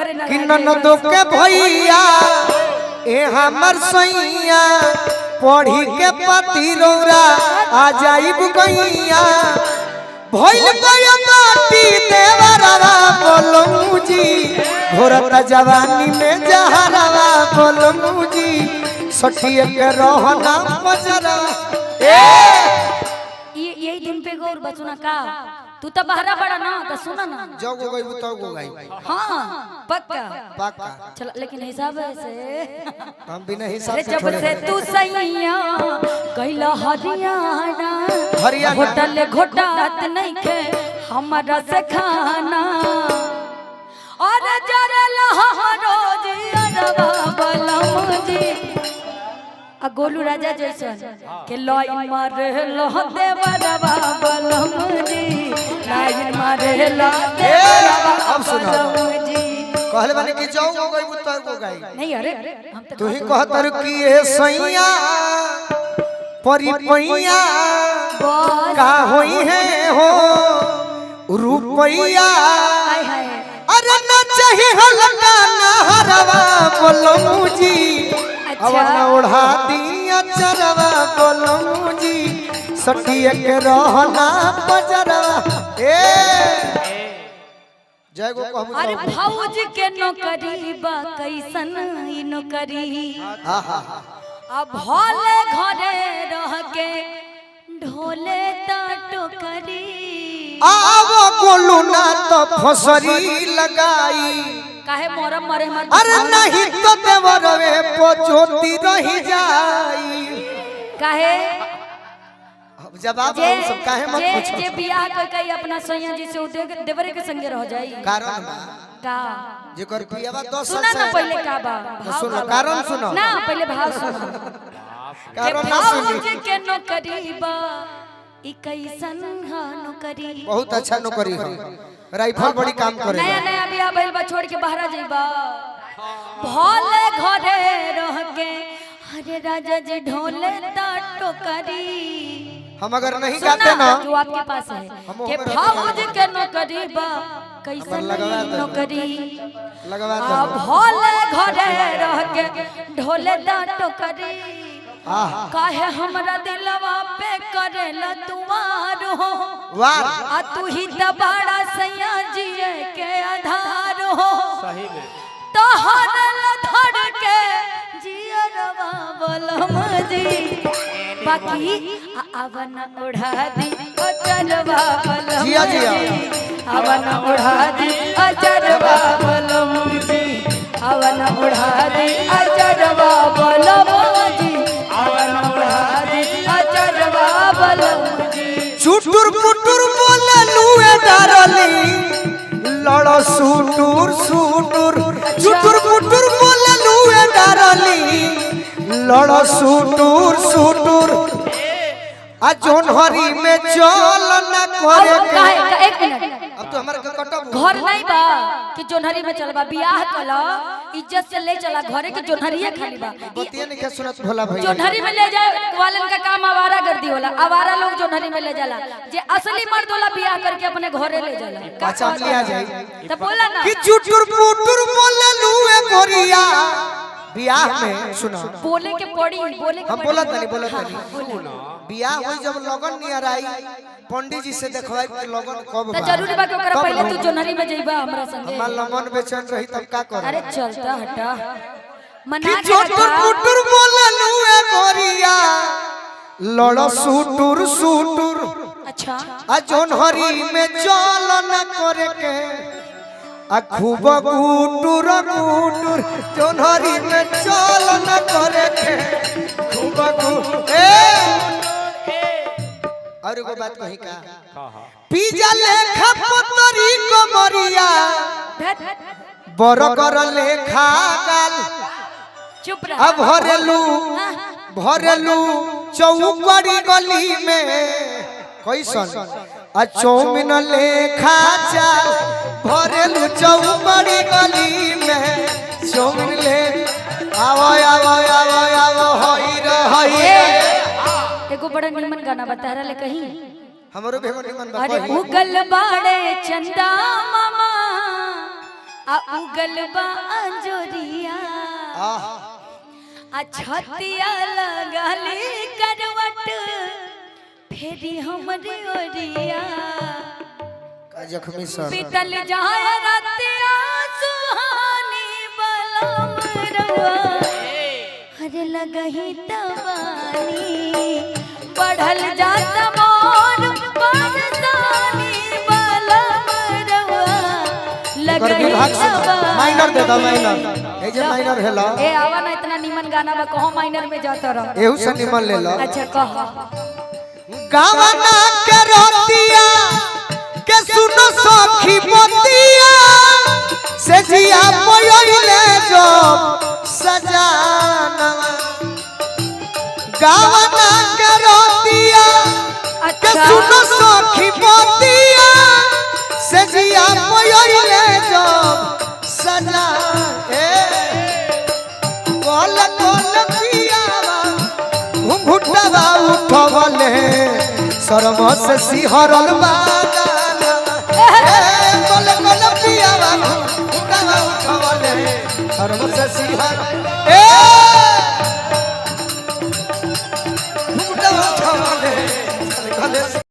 घरे ना कि ननदो के भैया ए हमर सैया पढ़ी के पति रौरा आ जाइब गैया भइल गया माटी देवरवा बोलमुजी घोरता जवानी में जहरवा बोलमुजी सठिए के रहना मजरा यही दिन पे गौर बचुना का तू तो बहरा बड़ा ना तो सुना ना जो गो गई तो गो गई हां पक्का पक्का चल लेकिन हिसाब से हम बिना हिसाब अरे से जब से तू सैया कैला हरियाणा होटल घोटात नहीं के हमारा से खाना और जरल रोज अरवा बलम जी आ गोलू राजा जैसन के लाइन मारे लो देवरवा बलम जी लाइन मारे लो देवरवा अब सुनो जी कहले बानी कि जाओ गो गई तो गो गई नहीं अरे हम तो तू ही कहतर कि ए सैया परी पैया का होई है हो रुपैया हाय हाय अरे न चाहे हलका नहरवा बोलमुजी अब न ओढ़ा दिया चरवा बोलमुजी सटिए के रहना बजरवा जय गो कहबू अरे भौज के नौकरी बा कैसन ई नौकरी अब भोले घरे रह के ढोले ता टोकरी आवो गोलू ना तो फसरी लगाई काहे मोरम मरे मर अरे नहीं तो देवरवे पोचोती रही जाई काहे अब जवाब हम सब काहे मत पूछो जे बियाह कर के अपना सैया जी से देवरे के संगे रह जाई कारण बा का जेकर पियावा 10 साल सुना ना से पहले का बा सुनो कारण सुनो ना पहले भाव सुनो कारण ना सुनी भौज के नौकरी बा ई कैसन ह नौकरी बहुत अच्छा नौकरी है राइफल बड़ी काम करे नया नया बियाह भइल बा छोड़ के बाहर जाइबा भोले घरे रह के हरे राजा जी ढोले ता टोकरी हम अगर नहीं गाते ना जो आपके पास है के भौज के नौकरी बा कैसन नौकरी लगवा आ दो भोले घरे रह के ढोले ता टोकरी काहे हमरा दिलवा पे करेला तुमार हो वाह आ तू ही त बड़ा सैया जिए के आधार हो सही में तोहर धड़ के जियरवा बोलम जी बाकी अवन उड़ा दी अचरवा बोलम जिया जिया अवन उड़ा दी अचरवा बोलम जी अवन उड़ा दी अचरवा बोलम जी अवन उड़ा दी अचरवा बोलम जी चुटुर पुटुर बोले लुए डारली लड़ो सुटुर सुटुर चुटुर पुटुर बोले लुए डारली लड़ो सुटुर सुटुर आ जोन हरी में चल न करे के एक मिनट अब तो हमारे के कटब घर नहीं बा कि जोनहरी में चलबा बियाह कला इज्जत से ले चला घरे के जोनहरिए खाली बा बतिया नहीं के सुनत भोला भाई जोनहरी में ले जाए वालन का काम आवारा गर्दी होला आवारा लोग जोनहरी में ले जाला जे असली मर्द होला बियाह करके अपने घरे ले जाला पहचान लिया जाए तो बोला ना कि चुटुर पुटुर बोले लुए गोरिया बियाह में सुनो बोले के पड़ी बोले के हम बोलत नहीं बियाह होई जब लगन नियर आई पंडित जी से देखवाई कि लगन कब तो जरूरी बा कि ओकरा पहले तू जोनहरी में जइबा हमरा संगे हमार लगन बेचैन रही तब का कर अरे चलता हटा कि मना के चुटुर रखा। पुटुर बोले लुए गोरिया लड़ो सुटुर सुटुर अच्छा आ जोन हरी में चल न करे के आ खूब गुटुर गुटुर जोन हरी में चल न करे के खूब गुटुर और एगो बात कही का पिज्जा लेखा पतरी कमरिया बरगर लेखा गाल चुप रह अब भरेलू चौकड़ी गली में कैसन आ चौमिन लेखा चाल भरेलू चौकड़ी गली में चौमिन ले आवो आवो आवो आवो होई रे होई एगो बड़ा निमन गाना बता रहा ले कहीं हमरो भेगो निमन अरे बा उगल बाड़े चंदा मामा आ उगलबा अंजोरिया आ छतिया लगली करवट फेरी हमरे ओरिया का जख्मी सर बीतल जाए रतिया सुहानी बलम रवा हरे लगही तवानी बढ़ल जात मोर परसानी बलम रवा लगही तवानी माइनर दे दो माइनर ए जे माइनर हेलो ए आवा ना इतना निमन गाना बा कहो माइनर में जाता रह एहू से निमन ले लो अच्छा कह गावना के रोतिया के सुनो सखी मोतिया से जिया मोयले जो सजानवा गावना के रोतिया के सुनो सखी मोतिया से जिया मोयले जो सजा कोल कोल पियावा घुंघुटवा उठवले शर्म से सिहरल बागाना कोल कोल पियावा घुंघुटवा उठवले शर्म से सिहरल